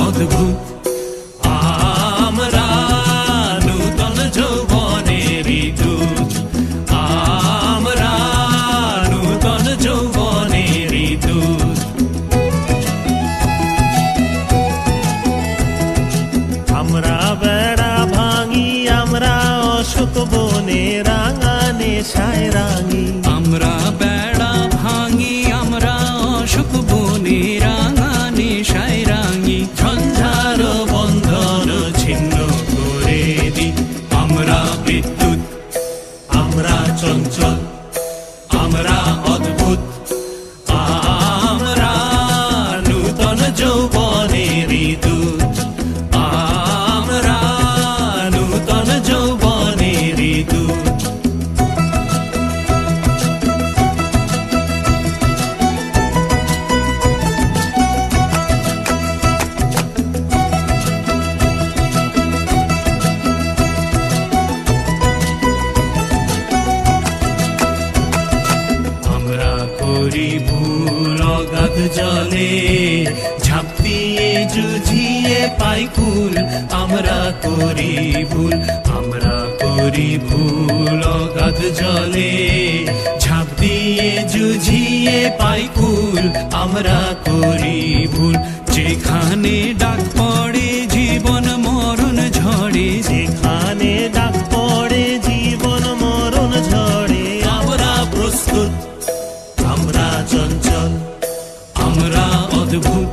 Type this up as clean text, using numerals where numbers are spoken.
অদ্ভুত আমরা নূতন যৌবনেরই দূত আমরা নূতন যৌবনেরই দূত আমরা বেড়া ভাঙি আমরা অশোক বনে রাঙা নেশায় রাঙি আমরা বেড়া ভাঙি আমরা অশোক বনে রাঙা নেশায় রাঙি ঝঞ্ঝার বন্ধন ছিন্ন করে দি আমরা বিদ্যুৎ আমরা চঞ্চল আমরা অদ্ভুত আমরা নূতন যৌবনেরই দূত আমরা নূতন যৌবনেরই দূত আমরা করি ভুল অগাধ জলে ঝাঁপ দিয়ে জুঝিয়ে পাই কুল আমরা করি ভুল অগাধ জলে ঝাঁপ দিয়ে জুঝিয়ে পাই কুল আমরা করি ভুল যেখানে ডাক পড়ে জীবন মরণ ঝড়ে যেখানে ডাক পড়ে জীবন মরণ ঝড়ে আমরা প্রস্তুত আমরা চঞ্চল আমরা অদ্ভুত